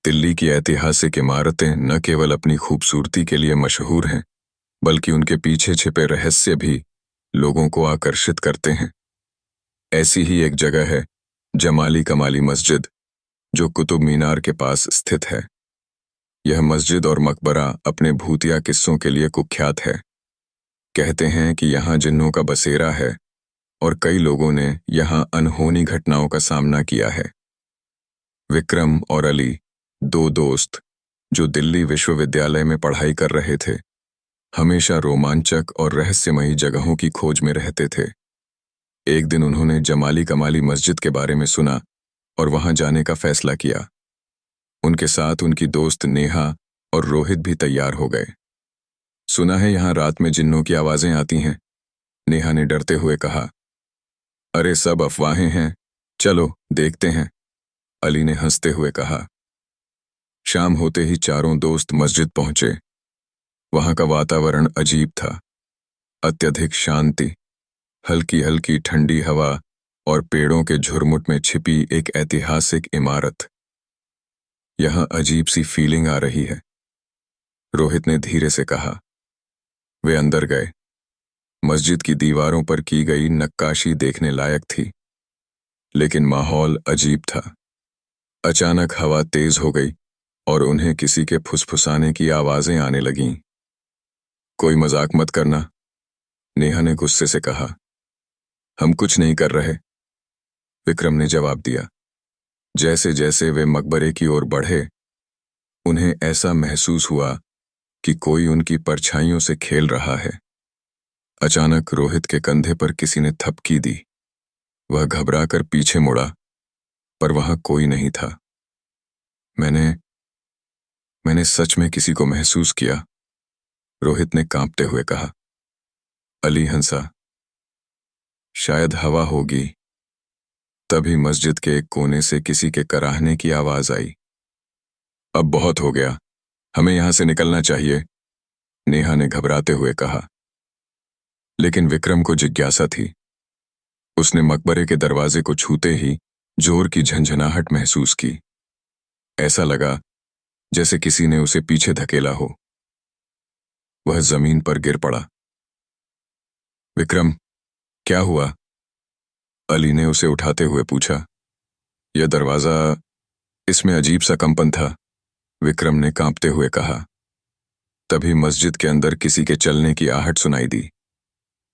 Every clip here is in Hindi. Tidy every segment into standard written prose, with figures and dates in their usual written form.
दिल्ली की ऐतिहासिक इमारतें न केवल अपनी खूबसूरती के लिए मशहूर हैं, बल्कि उनके पीछे छिपे रहस्य भी लोगों को आकर्षित करते हैं। ऐसी ही एक जगह है जमाली कमाली मस्जिद, जो कुतुब मीनार के पास स्थित है। यह मस्जिद और मकबरा अपने भूतिया किस्सों के लिए कुख्यात है। कहते हैं कि यहाँ जिन्नों का बसेरा है और कई लोगों ने यहाँ अनहोनी घटनाओं का सामना किया है। विक्रम और अली, दो दोस्त जो दिल्ली विश्वविद्यालय में पढ़ाई कर रहे थे, हमेशा रोमांचक और रहस्यमयी जगहों की खोज में रहते थे। एक दिन उन्होंने जमाली कमाली मस्जिद के बारे में सुना और वहां जाने का फैसला किया। उनके साथ उनकी दोस्त नेहा और रोहित भी तैयार हो गए। सुना है यहाँ रात में जिन्नों की आवाजें आती हैं, नेहा ने डरते हुए कहा। अरे सब अफवाहें हैं, चलो देखते हैं, अली ने हंसते हुए कहा। शाम होते ही चारों दोस्त मस्जिद पहुंचे। वहां का वातावरण अजीब था। अत्यधिक शांति, हल्की हल्की ठंडी हवा और पेड़ों के झुरमुट में छिपी एक ऐतिहासिक इमारत। यहां अजीब सी फीलिंग आ रही है, रोहित ने धीरे से कहा। वे अंदर गए। मस्जिद की दीवारों पर की गई नक्काशी देखने लायक थी, लेकिन माहौल अजीब था। अचानक हवा तेज हो गई और उन्हें किसी के फुसफुसाने की आवाजें आने लगीं। कोई मजाक मत करना, नेहा ने गुस्से से कहा। हम कुछ नहीं कर रहे, विक्रम ने जवाब दिया। जैसे जैसे वे मकबरे की ओर बढ़े, उन्हें ऐसा महसूस हुआ कि कोई उनकी परछाइयों से खेल रहा है। अचानक रोहित के कंधे पर किसी ने थपकी दी। वह घबराकर पीछे मुड़ा, पर वहां कोई नहीं था। मैंने सच में किसी को महसूस किया, रोहित ने कांपते हुए कहा। अली हंसा। शायद हवा होगी। तभी मस्जिद के एक कोने से किसी के कराहने की आवाज आई। अब बहुत हो गया, हमें यहां से निकलना चाहिए, नेहा ने घबराते हुए कहा। लेकिन विक्रम को जिज्ञासा थी। उसने मकबरे के दरवाजे को छूते ही जोर की झंझनाहट महसूस की। ऐसा लगा जैसे किसी ने उसे पीछे धकेला हो। वह जमीन पर गिर पड़ा। विक्रम, क्या हुआ? अली ने उसे उठाते हुए पूछा। यह दरवाजा, इसमें अजीब सा कंपन था, विक्रम ने कांपते हुए कहा। तभी मस्जिद के अंदर किसी के चलने की आहट सुनाई दी।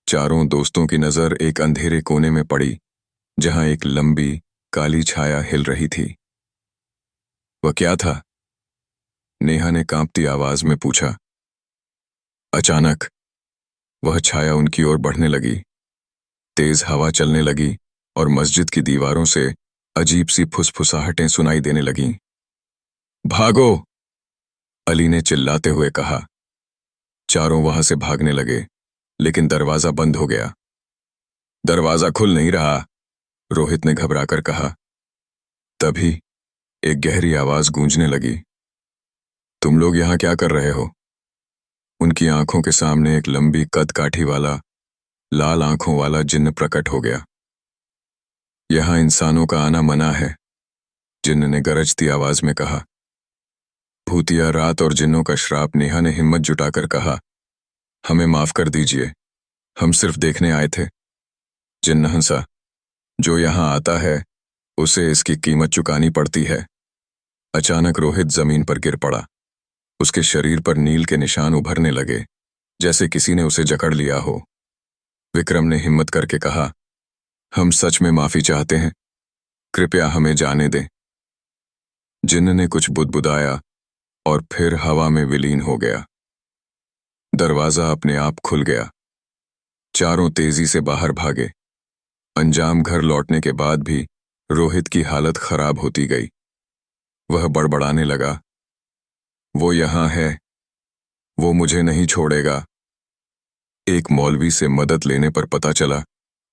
चारों दोस्तों की नजर एक अंधेरे कोने में पड़ी, जहां एक लंबी काली छाया हिल रही थी। वह क्या था? नेहा ने कांपती आवाज में पूछा। अचानक वह छाया उनकी ओर बढ़ने लगी। तेज हवा चलने लगी और मस्जिद की दीवारों से अजीब सी फुसफुसाहटें सुनाई देने लगीं। भागो! अली ने चिल्लाते हुए कहा। चारों वहां से भागने लगे, लेकिन दरवाजा बंद हो गया। दरवाजा खुल नहीं रहा, रोहित ने घबराकर कहा। तभी एक गहरी आवाज गूंजने लगी। तुम लोग यहां क्या कर रहे हो? उनकी आंखों के सामने एक लंबी कद काठी वाला, लाल आंखों वाला जिन्न प्रकट हो गया। यहां इंसानों का आना मना है, जिन्न ने गरजती आवाज में कहा। भूतिया रात और जिन्नों का श्राप, नेहा ने हिम्मत जुटाकर कहा। हमें माफ कर दीजिए, हम सिर्फ देखने आए थे। जिन्न हंसा। जो यहां आता है उसे इसकी कीमत चुकानी पड़ती है। अचानक रोहित जमीन पर गिर पड़ा। उसके शरीर पर नील के निशान उभरने लगे, जैसे किसी ने उसे जकड़ लिया हो। विक्रम ने हिम्मत करके कहा, हम सच में माफी चाहते हैं, कृपया हमें जाने दें। जिन्न ने कुछ बुदबुदाया और फिर हवा में विलीन हो गया। दरवाजा अपने आप खुल गया। चारों तेजी से बाहर भागे। अंजाम घर लौटने के बाद भी रोहित की हालत खराब होती गई। वह बड़बड़ाने लगा। वो यहां है, वो मुझे नहीं छोड़ेगा। एक मौलवी से मदद लेने पर पता चला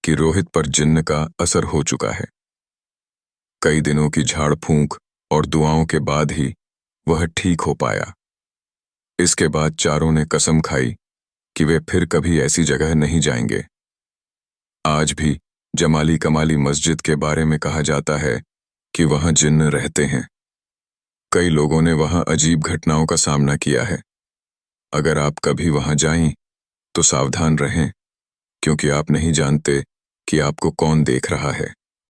कि रोहित पर जिन्न का असर हो चुका है। कई दिनों की झाड़ फूंक और दुआओं के बाद ही वह ठीक हो पाया। इसके बाद चारों ने कसम खाई कि वे फिर कभी ऐसी जगह नहीं जाएंगे। आज भी जमाली कमाली मस्जिद के बारे में कहा जाता है कि वहां जिन्न रहते हैं। कई लोगों ने वहां अजीब घटनाओं का सामना किया है। अगर आप कभी वहां जाएं तो सावधान रहें, क्योंकि आप नहीं जानते कि आपको कौन देख रहा है।